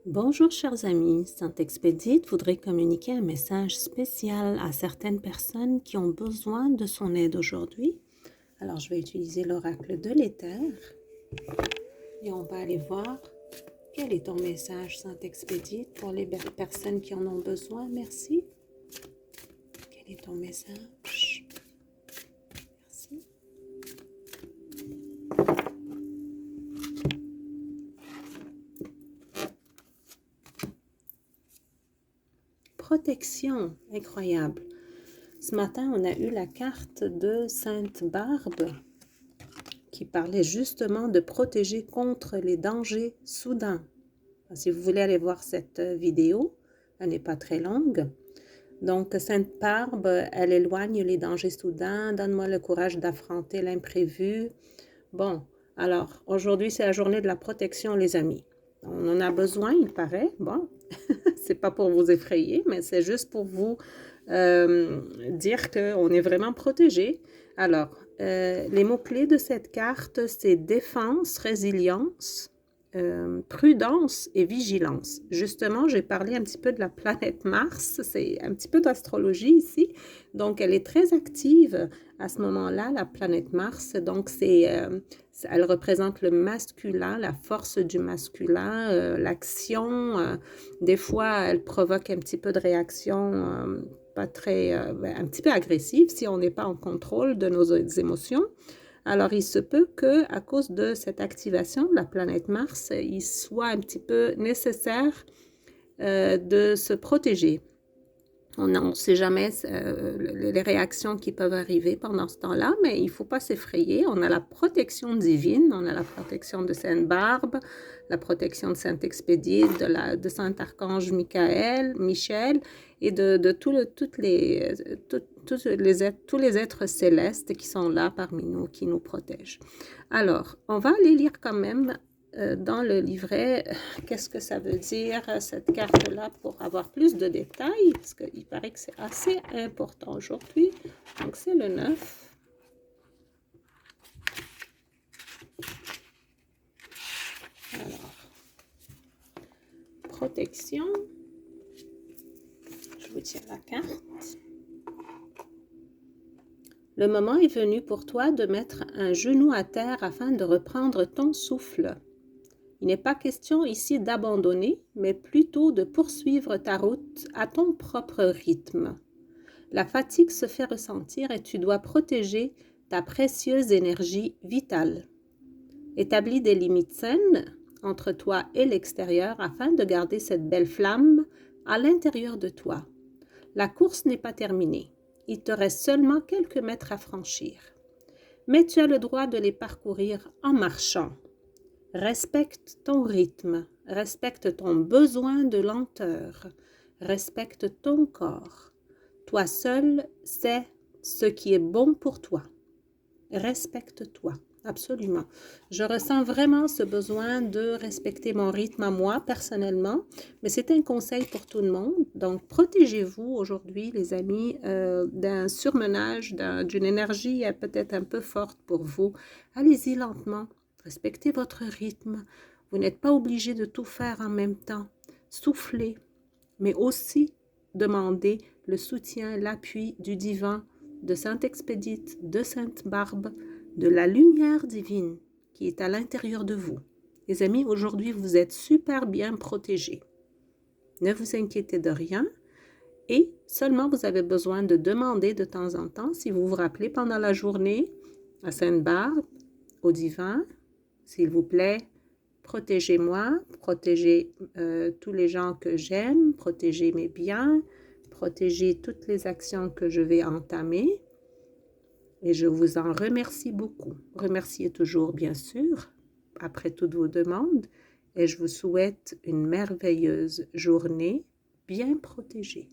Bonjour chers amis, Sainte Expédite voudrait communiquer un message spécial à certaines personnes qui ont besoin de son aide aujourd'hui. Alors je vais utiliser l'oracle de l'éther et on va aller voir quel est ton message Sainte Expédite pour les personnes qui en ont besoin. Merci. Quel est ton message? Merci. Protection, incroyable. Ce matin, on a eu la carte de Sainte Barbe qui parlait justement de protéger contre les dangers soudains. Si vous voulez aller voir cette vidéo, elle n'est pas très longue. Donc, Sainte Barbe, elle éloigne les dangers soudains, donne-moi le courage d'affronter l'imprévu. Bon, alors, aujourd'hui, c'est la journée de la protection, les amis. On en a besoin, il paraît. Bon, c'est pas pour vous effrayer, mais c'est juste pour vous dire qu'on est vraiment protégé. Alors, les mots-clés de cette carte, c'est défense, résilience, prudence et vigilance. Justement, j'ai parlé un petit peu de la planète Mars, c'est un petit peu d'astrologie ici, donc elle est très active à ce moment-là, la planète Mars, donc elle représente le masculin, la force du masculin, l'action, des fois elle provoque un petit peu de réaction pas très, un petit peu agressive si on n'est pas en contrôle de nos émotions. Alors, il se peut qu'à cause de cette activation de la planète Mars, il soit un petit peu nécessaire de se protéger. On ne sait jamais les réactions qui peuvent arriver pendant ce temps-là, mais il ne faut pas s'effrayer. On a la protection divine, on a la protection de Sainte Barbe, la protection de Sainte Expédite, de Saint Archange Michel, et de tous les êtres célestes qui sont là parmi nous, qui nous protègent. Alors, on va aller lire quand même dans le livret, qu'est-ce que ça veut dire, cette carte-là, pour avoir plus de détails, parce qu'il paraît que c'est assez important aujourd'hui. Donc, c'est le 9. Alors, protection. Je vous tire la carte. Le moment est venu pour toi de mettre un genou à terre afin de reprendre ton souffle. Il n'est pas question ici d'abandonner, mais plutôt de poursuivre ta route à ton propre rythme. La fatigue se fait ressentir et tu dois protéger ta précieuse énergie vitale. Établis des limites saines entre toi et l'extérieur afin de garder cette belle flamme à l'intérieur de toi. La course n'est pas terminée. Il te reste seulement quelques mètres à franchir. Mais tu as le droit de les parcourir en marchant. Respecte ton rythme, respecte ton besoin de lenteur, respecte ton corps. Toi seul sais ce qui est bon pour toi. Respecte-toi, absolument. Je ressens vraiment ce besoin de respecter mon rythme à moi personnellement, mais c'est un conseil pour tout le monde. Donc, protégez-vous aujourd'hui, les amis, d'un surmenage, d'une énergie peut-être un peu forte pour vous. Allez-y lentement. Respectez votre rythme. Vous n'êtes pas obligé de tout faire en même temps. Soufflez, mais aussi demandez le soutien, l'appui du divin, de Sainte Expédite, de Sainte Barbe, de la lumière divine qui est à l'intérieur de vous. Les amis, aujourd'hui, vous êtes super bien protégés. Ne vous inquiétez de rien et seulement vous avez besoin de demander de temps en temps, si vous vous rappelez pendant la journée, à Sainte Barbe, au divin, s'il vous plaît, protégez-moi, protégez tous les gens que j'aime, protégez mes biens, protégez toutes les actions que je vais entamer. Et je vous en remercie beaucoup. Remerciez toujours, bien sûr, après toutes vos demandes. Et je vous souhaite une merveilleuse journée bien protégée.